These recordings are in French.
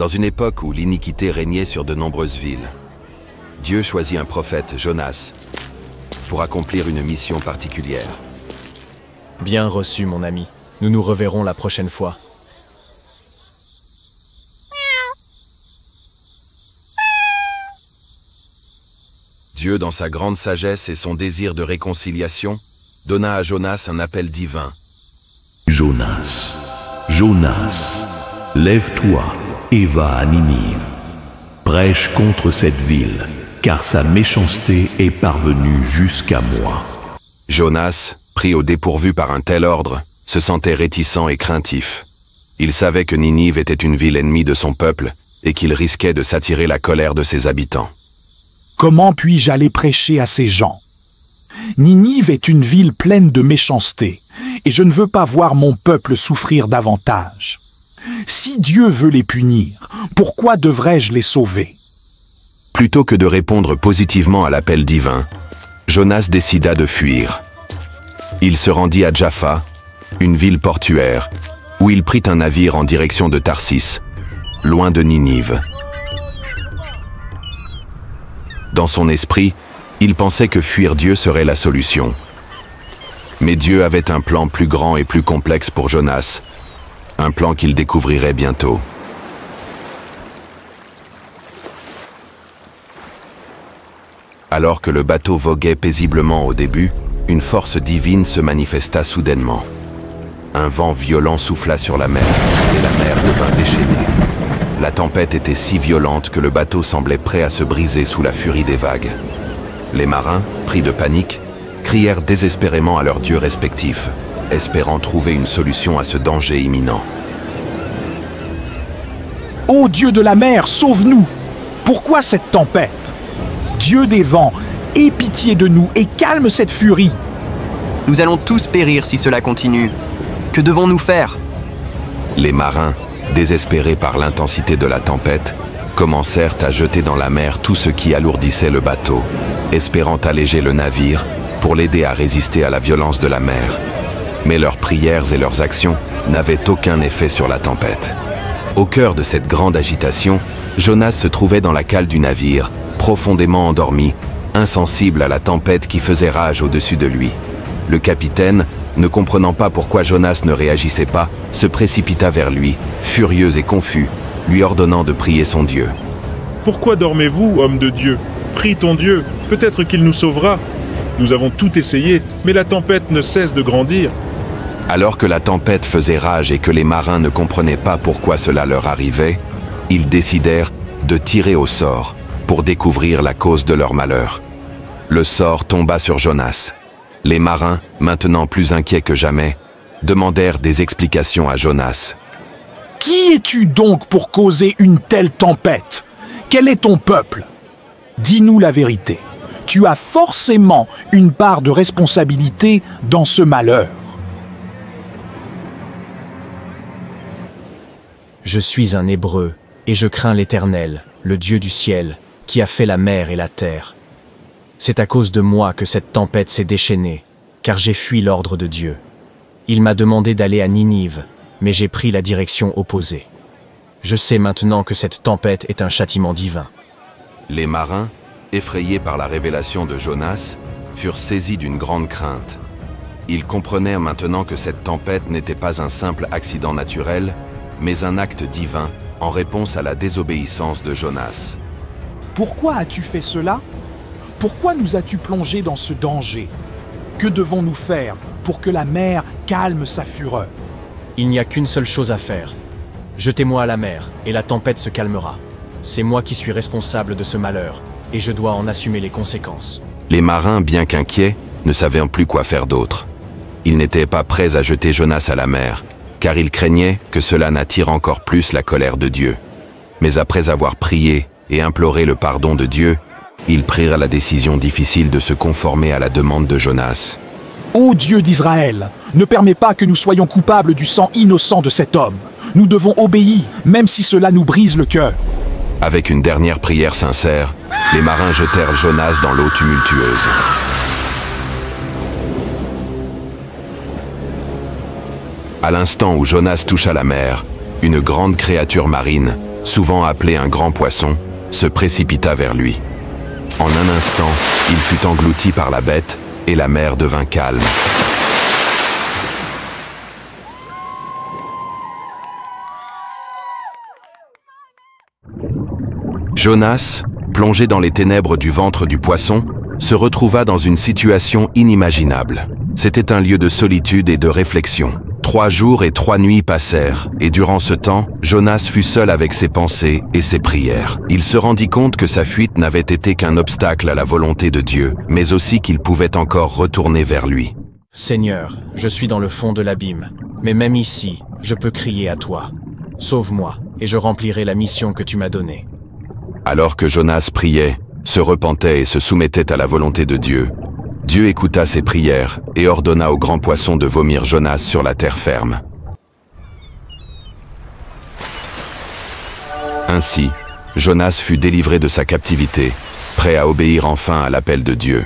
Dans une époque où l'iniquité régnait sur de nombreuses villes, Dieu choisit un prophète, Jonas, pour accomplir une mission particulière. Bien reçu, mon ami. Nous nous reverrons la prochaine fois. Dieu, dans sa grande sagesse et son désir de réconciliation, donna à Jonas un appel divin. Jonas, Jonas, lève-toi et va à Ninive. Prêche contre cette ville, car sa méchanceté est parvenue jusqu'à moi. Jonas, pris au dépourvu par un tel ordre, se sentait réticent et craintif. Il savait que Ninive était une ville ennemie de son peuple et qu'il risquait de s'attirer la colère de ses habitants. Comment puis-je aller prêcher à ces gens? Ninive est une ville pleine de méchanceté, et je ne veux pas voir mon peuple souffrir davantage. Si Dieu veut les punir, pourquoi devrais-je les sauver? Plutôt que de répondre positivement à l'appel divin, Jonas décida de fuir. Il se rendit à Jaffa, une ville portuaire, où il prit un navire en direction de Tarsis, loin de Ninive. Dans son esprit, il pensait que fuir Dieu serait la solution. Mais Dieu avait un plan plus grand et plus complexe pour Jonas, un plan qu'il découvrirait bientôt. Alors que le bateau voguait paisiblement au début, une force divine se manifesta soudainement. Un vent violent souffla sur la mer, et la mer devint déchaînée. La tempête était si violente que le bateau semblait prêt à se briser sous la furie des vagues. Les marins, pris de panique, crièrent désespérément à leurs dieux respectifs, espérant trouver une solution à ce danger imminent. Ô Dieu de la mer, sauve-nous! Pourquoi cette tempête? Dieu des vents, aie pitié de nous et calme cette furie! Nous allons tous périr si cela continue. Que devons-nous faire? Les marins, désespérés par l'intensité de la tempête, commencèrent à jeter dans la mer tout ce qui alourdissait le bateau, espérant alléger le navire pour l'aider à résister à la violence de la mer. Mais leurs prières et leurs actions n'avaient aucun effet sur la tempête. Au cœur de cette grande agitation, Jonas se trouvait dans la cale du navire, profondément endormi, insensible à la tempête qui faisait rage au-dessus de lui. Le capitaine, ne comprenant pas pourquoi Jonas ne réagissait pas, se précipita vers lui, furieux et confus, lui ordonnant de prier son Dieu. « Pourquoi dormez-vous, homme de Dieu? Prie ton Dieu, peut-être qu'il nous sauvera. Nous avons tout essayé, mais la tempête ne cesse de grandir. » Alors que la tempête faisait rage et que les marins ne comprenaient pas pourquoi cela leur arrivait, ils décidèrent de tirer au sort pour découvrir la cause de leur malheur. Le sort tomba sur Jonas. Les marins, maintenant plus inquiets que jamais, demandèrent des explications à Jonas. « Qui es-tu donc pour causer une telle tempête? Quel est ton peuple? Dis-nous la vérité. Tu as forcément une part de responsabilité dans ce malheur. » Je suis un Hébreu, et je crains l'Éternel, le Dieu du ciel, qui a fait la mer et la terre. C'est à cause de moi que cette tempête s'est déchaînée, car j'ai fui l'ordre de Dieu. Il m'a demandé d'aller à Ninive, mais j'ai pris la direction opposée. Je sais maintenant que cette tempête est un châtiment divin. Les marins, effrayés par la révélation de Jonas, furent saisis d'une grande crainte. Ils comprenèrent maintenant que cette tempête n'était pas un simple accident naturel, mais un acte divin en réponse à la désobéissance de Jonas. Pourquoi as-tu fait cela? Pourquoi nous as-tu plongés dans ce danger? Que devons-nous faire pour que la mer calme sa fureur? Il n'y a qu'une seule chose à faire. Jetez-moi à la mer, et la tempête se calmera. C'est moi qui suis responsable de ce malheur, et je dois en assumer les conséquences. Les marins, bien qu'inquiets, ne savaient plus quoi faire d'autre. Ils n'étaient pas prêts à jeter Jonas à la mer, car ils craignaient que cela n'attire encore plus la colère de Dieu. Mais après avoir prié et imploré le pardon de Dieu, ils prirent la décision difficile de se conformer à la demande de Jonas. Ô Dieu d'Israël, ne permets pas que nous soyons coupables du sang innocent de cet homme. Nous devons obéir, même si cela nous brise le cœur. Avec une dernière prière sincère, les marins jetèrent Jonas dans l'eau tumultueuse. À l'instant où Jonas toucha la mer, une grande créature marine, souvent appelé un grand poisson, se précipita vers lui. En un instant, il fut englouti par la bête et la mer devint calme. Jonas, plongé dans les ténèbres du ventre du poisson, se retrouva dans une situation inimaginable. C'était un lieu de solitude et de réflexion. 3 jours et 3 nuits passèrent, et durant ce temps, Jonas fut seul avec ses pensées et ses prières. Il se rendit compte que sa fuite n'avait été qu'un obstacle à la volonté de Dieu, mais aussi qu'il pouvait encore retourner vers lui. Seigneur, je suis dans le fond de l'abîme, mais même ici, je peux crier à toi. Sauve-moi, et je remplirai la mission que tu m'as donnée. Alors que Jonas priait, se repentait et se soumettait à la volonté de Dieu, Dieu écouta ses prières et ordonna au grand poisson de vomir Jonas sur la terre ferme. Ainsi, Jonas fut délivré de sa captivité, prêt à obéir enfin à l'appel de Dieu.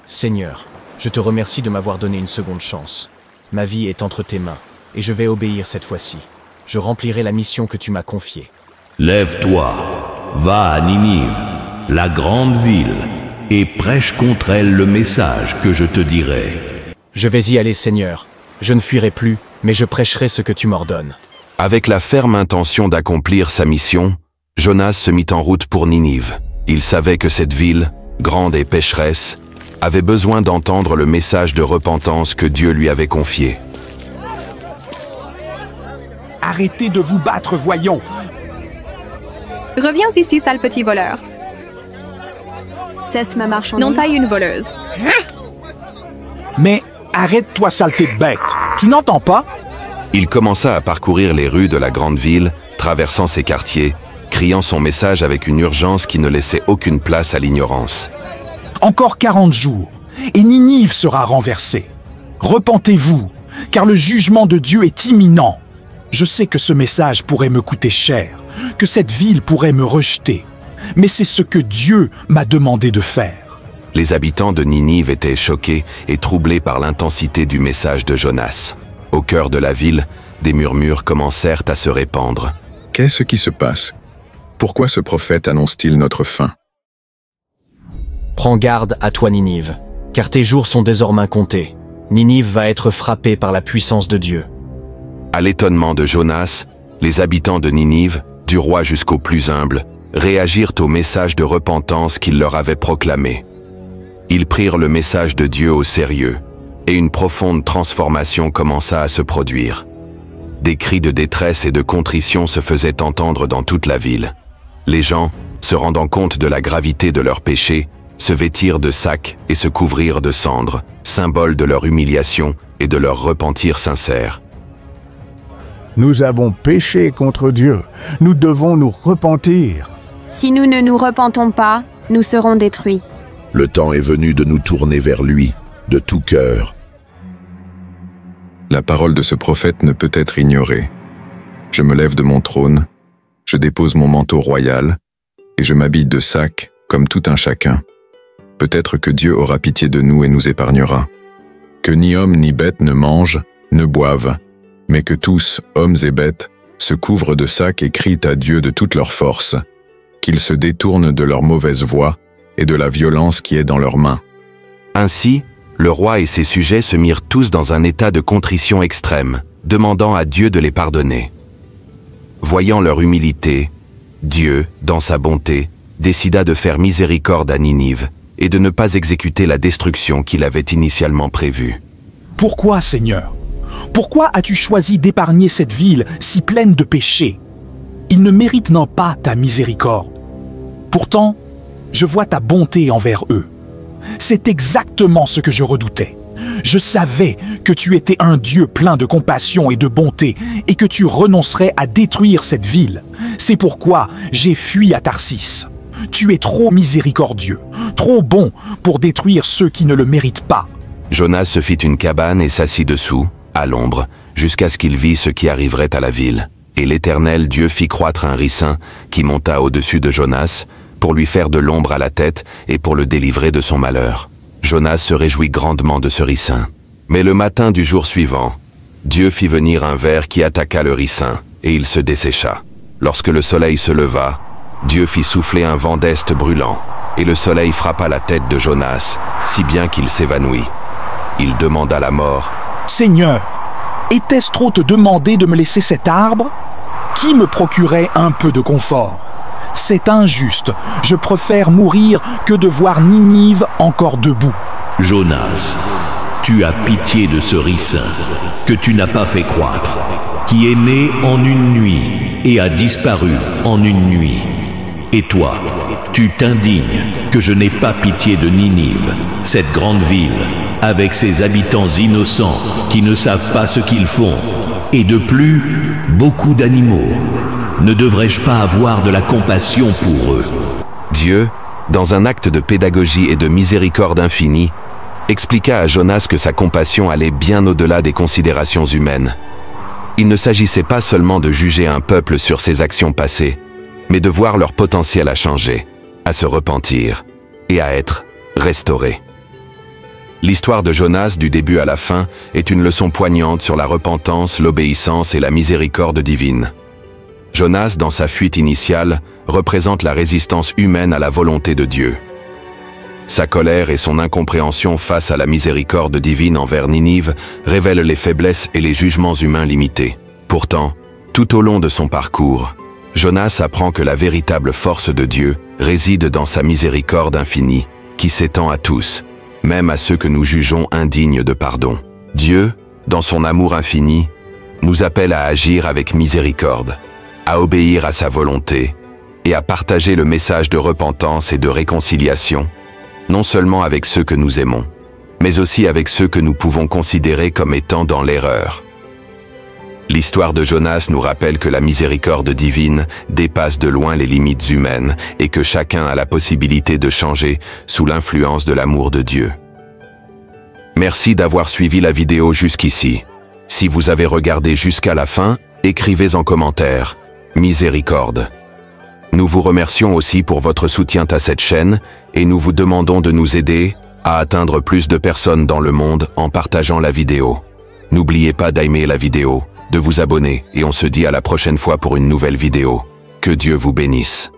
Seigneur, je te remercie de m'avoir donné une seconde chance. Ma vie est entre tes mains, et je vais obéir cette fois-ci. Je remplirai la mission que tu m'as confiée. Lève-toi, va à Ninive, la grande ville, et prêche contre elle le message que je te dirai. Je vais y aller, Seigneur. Je ne fuirai plus, mais je prêcherai ce que tu m'ordonnes. Avec la ferme intention d'accomplir sa mission, Jonas se mit en route pour Ninive. Il savait que cette ville, grande et pécheresse, avait besoin d'entendre le message de repentance que Dieu lui avait confié. Arrêtez de vous battre, voyons. Reviens ici, sale petit voleur. Ceste ma marchandise. Non, taille une voleuse. Mais arrête-toi, saleté de bête. Tu n'entends pas? Il commença à parcourir les rues de la grande ville, traversant ses quartiers, criant son message avec une urgence qui ne laissait aucune place à l'ignorance. Encore 40 jours, et Ninive sera renversée. Repentez-vous, car le jugement de Dieu est imminent. Je sais que ce message pourrait me coûter cher, que cette ville pourrait me rejeter, mais c'est ce que Dieu m'a demandé de faire. Les habitants de Ninive étaient choqués et troublés par l'intensité du message de Jonas. Au cœur de la ville, des murmures commencèrent à se répandre. Qu'est-ce qui se passe? Pourquoi ce prophète annonce-t-il notre fin? Prends garde à toi, Ninive, car tes jours sont désormais comptés. Ninive va être frappée par la puissance de Dieu. À l'étonnement de Jonas, les habitants de Ninive, du roi jusqu'au plus humble, réagirent au message de repentance qu'il leur avait proclamé. Ils prirent le message de Dieu au sérieux, et une profonde transformation commença à se produire. Des cris de détresse et de contrition se faisaient entendre dans toute la ville. Les gens, se rendant compte de la gravité de leurs péchés, se vêtirent de sacs et se couvrirent de cendres, symbole de leur humiliation et de leur repentir sincère. Nous avons péché contre Dieu. Nous devons nous repentir. Si nous ne nous repentons pas, nous serons détruits. Le temps est venu de nous tourner vers lui, de tout cœur. La parole de ce prophète ne peut être ignorée. Je me lève de mon trône, je dépose mon manteau royal, et je m'habille de sac comme tout un chacun. Peut-être que Dieu aura pitié de nous et nous épargnera. Que ni homme ni bête ne mangent, ne boivent, mais que tous, hommes et bêtes, se couvrent de sacs et crient à Dieu de toute leur force, qu'ils se détournent de leur mauvaise voie et de la violence qui est dans leurs mains. Ainsi, le roi et ses sujets se mirent tous dans un état de contrition extrême, demandant à Dieu de les pardonner. Voyant leur humilité, Dieu, dans sa bonté, décida de faire miséricorde à Ninive et de ne pas exécuter la destruction qu'il avait initialement prévue. Pourquoi, Seigneur? Pourquoi as-tu choisi d'épargner cette ville si pleine de péchés? Ils ne méritent non pas ta miséricorde. Pourtant, je vois ta bonté envers eux. C'est exactement ce que je redoutais. Je savais que tu étais un Dieu plein de compassion et de bonté et que tu renoncerais à détruire cette ville. C'est pourquoi j'ai fui à Tarsis. Tu es trop miséricordieux, trop bon pour détruire ceux qui ne le méritent pas. Jonas se fit une cabane et s'assit dessous, à l'ombre, jusqu'à ce qu'il vît ce qui arriverait à la ville. Et l'Éternel Dieu fit croître un ricin qui monta au-dessus de Jonas pour lui faire de l'ombre à la tête et pour le délivrer de son malheur. Jonas se réjouit grandement de ce ricin. Mais le matin du jour suivant, Dieu fit venir un ver qui attaqua le ricin, et il se dessécha. Lorsque le soleil se leva, Dieu fit souffler un vent d'est brûlant, et le soleil frappa la tête de Jonas, si bien qu'il s'évanouit. Il demanda la mort. « Seigneur, était-ce trop te demander de me laisser cet arbre? Qui me procurait un peu de confort? C'est injuste, je préfère mourir que de voir Ninive encore debout. » Jonas, tu as pitié de ce ricin que tu n'as pas fait croître, qui est né en une nuit et a disparu en une nuit. Et toi, tu t'indignes que je n'ai pas pitié de Ninive, cette grande ville, avec ses habitants innocents qui ne savent pas ce qu'ils font, et de plus, beaucoup d'animaux. Ne devrais-je pas avoir de la compassion pour eux? Dieu, dans un acte de pédagogie et de miséricorde infinie, expliqua à Jonas que sa compassion allait bien au-delà des considérations humaines. Il ne s'agissait pas seulement de juger un peuple sur ses actions passées, mais de voir leur potentiel à changer, à se repentir et à être restauré. L'histoire de Jonas du début à la fin est une leçon poignante sur la repentance, l'obéissance et la miséricorde divine. Jonas, dans sa fuite initiale, représente la résistance humaine à la volonté de Dieu. Sa colère et son incompréhension face à la miséricorde divine envers Ninive révèlent les faiblesses et les jugements humains limités. Pourtant, tout au long de son parcours, Jonas apprend que la véritable force de Dieu réside dans sa miséricorde infinie, qui s'étend à tous, même à ceux que nous jugeons indignes de pardon. Dieu, dans son amour infini, nous appelle à agir avec miséricorde, à obéir à sa volonté et à partager le message de repentance et de réconciliation, non seulement avec ceux que nous aimons, mais aussi avec ceux que nous pouvons considérer comme étant dans l'erreur. L'histoire de Jonas nous rappelle que la miséricorde divine dépasse de loin les limites humaines et que chacun a la possibilité de changer sous l'influence de l'amour de Dieu. Merci d'avoir suivi la vidéo jusqu'ici. Si vous avez regardé jusqu'à la fin, écrivez en commentaire « Miséricorde ». Nous vous remercions aussi pour votre soutien à cette chaîne et nous vous demandons de nous aider à atteindre plus de personnes dans le monde en partageant la vidéo. N'oubliez pas d'aimer la vidéo, de vous abonner et on se dit à la prochaine fois pour une nouvelle vidéo. Que Dieu vous bénisse.